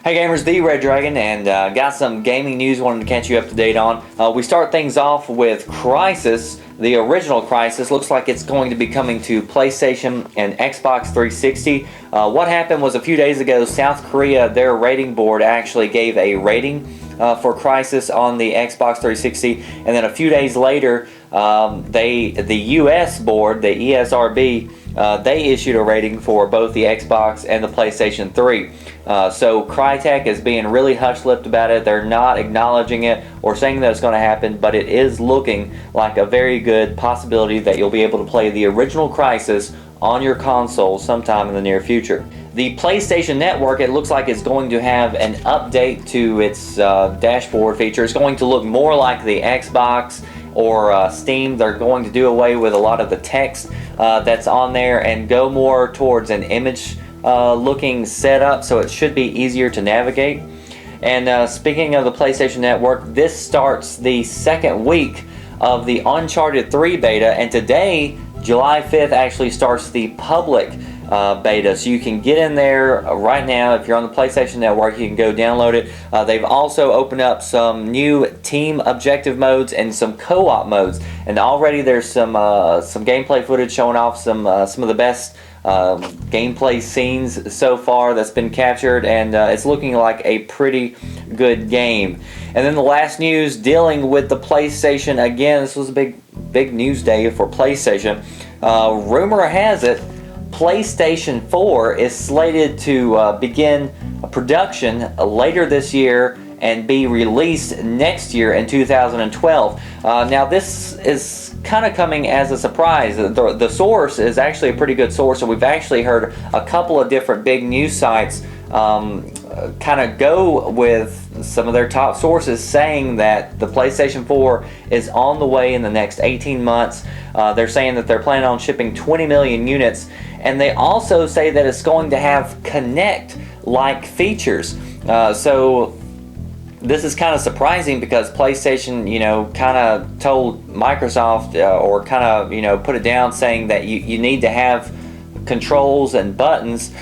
Hey gamers, the Red Dragon, and got some gaming news wanted to catch you up to date on. We start things off with Crysis. The original Crysis looks like it's going to be coming to PlayStation and Xbox 360. What happened was a few days ago, South Korea, their rating board actually gave a rating for Crysis on the Xbox 360, and then a few days later, the US board, the ESRB, they issued a rating for both the Xbox and the PlayStation 3. So Crytek is being really hush-lipped about it. They're not acknowledging it or saying that it's going to happen, but it is looking like a very good possibility that you'll be able to play the original Crysis on your console sometime in the near future. The PlayStation Network, it looks like it's going to have an update to its dashboard feature. It's going to look more like the Xbox or Steam. They're going to do away with a lot of the text that's on there and go more towards an image looking setup, so it should be easier to navigate. And speaking of the PlayStation Network, this starts the second week of the Uncharted 3 beta, and today, July 5th, actually starts the public beta, so you can get in there right now. If you're on the PlayStation Network, you can go download it. They've also opened up some new team objective modes and some co-op modes, and already there's some gameplay footage showing off some of the best gameplay scenes so far that's been captured, and it's looking like a pretty good game. And then the last news dealing with the PlayStation again. This was a big news day for PlayStation. Rumor has it PlayStation 4 is slated to begin production later this year and be released next year in 2012. Now this is kind of coming as a surprise. The source is actually a pretty good source, and we've actually heard a couple of different big news sites kind of go with some of their top sources saying that the PlayStation 4 is on the way in the next 18 months. They're saying that they're planning on shipping 20 million units, and they also say that it's going to have Kinect-like features. So this is kind of surprising because PlayStation, kind of told Microsoft or kind of, put it down saying that you need to have controls and buttons.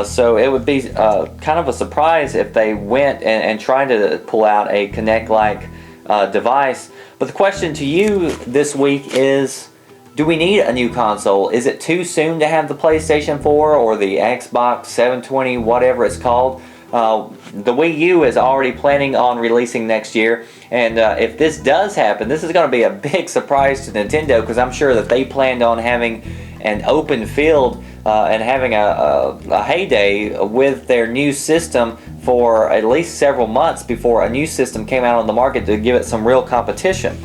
So it would be kind of a surprise if they went and tried to pull out a Kinect-like device. But the question to you this week is, do we need a new console? Is it too soon to have the PlayStation 4 or the Xbox 720, whatever it's called? The Wii U is already planning on releasing next year, and if this does happen, this is going to be a big surprise to Nintendo, because I'm sure that they planned on having an open field and having a heyday with their new system for at least several months before a new system came out on the market to give it some real competition.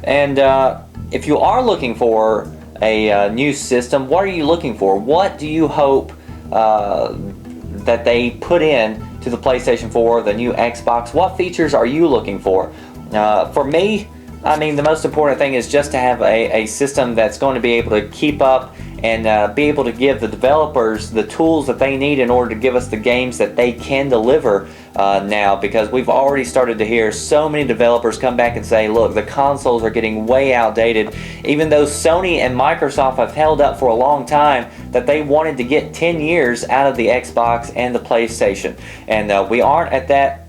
And if you are looking for a new system, what are you looking for? What do you hope that they put in to the PlayStation 4, the new Xbox? What features are you looking for? For me, I mean, the most important thing is just to have a system that's going to be able to keep up and be able to give the developers the tools that they need in order to give us the games that they can deliver now, because we've already started to hear so many developers come back and say, look, the consoles are getting way outdated, even though Sony and Microsoft have held up for a long time that they wanted to get 10 years out of the Xbox and the PlayStation, and we aren't at that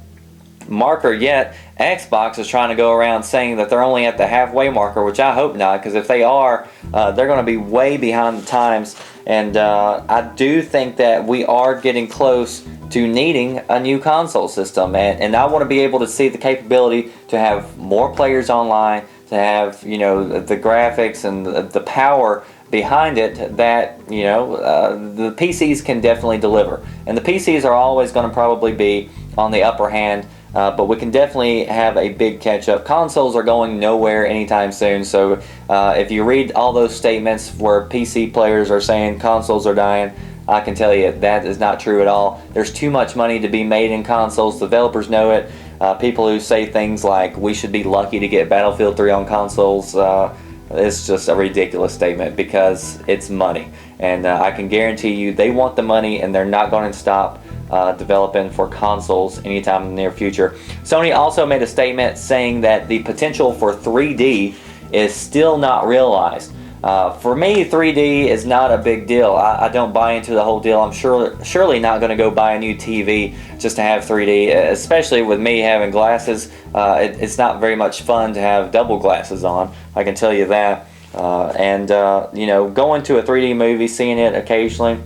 marker yet. Xbox is trying to go around saying that they're only at the halfway marker, which I hope not, because if they are, they're going to be way behind the times. And I do think that we are getting close to needing a new console system, and I want to be able to see the capability to have more players online, to have the graphics and the power behind it that the PCs can definitely deliver. And the PCs are always going to probably be on the upper hand. But we can definitely have a big catch-up. Consoles are going nowhere anytime soon, so if you read all those statements where PC players are saying consoles are dying, I can tell you that is not true at all. There's too much money to be made in consoles. Developers know it. People who say things like we should be lucky to get Battlefield 3 on consoles, it's just a ridiculous statement, because it's money. And I can guarantee you they want the money, and they're not going to stop developing for consoles anytime in the near future. Sony also made a statement saying that the potential for 3D is still not realized. For me, 3D is not a big deal. I don't buy into the whole deal. I'm surely not going to go buy a new TV just to have 3D, especially with me having glasses. It's not very much fun to have double glasses on, I can tell you that. You know, going to a 3D movie, seeing it occasionally,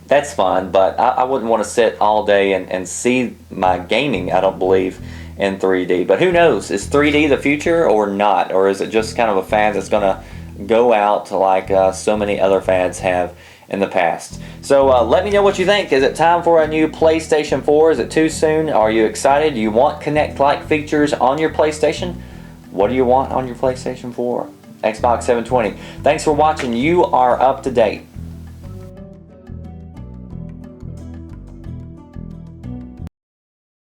that's fun, but I wouldn't want to sit all day and see my gaming, I don't believe, in 3D. But who knows? Is 3D the future or not? Or is it just kind of a fad that's going to go out like so many other fads have in the past? So let me know what you think. Is it time for a new PlayStation 4? Is it too soon? Are you excited? Do you want Kinect-like features on your PlayStation? What do you want on your PlayStation 4? Xbox 720. Thanks for watching. You are up to date.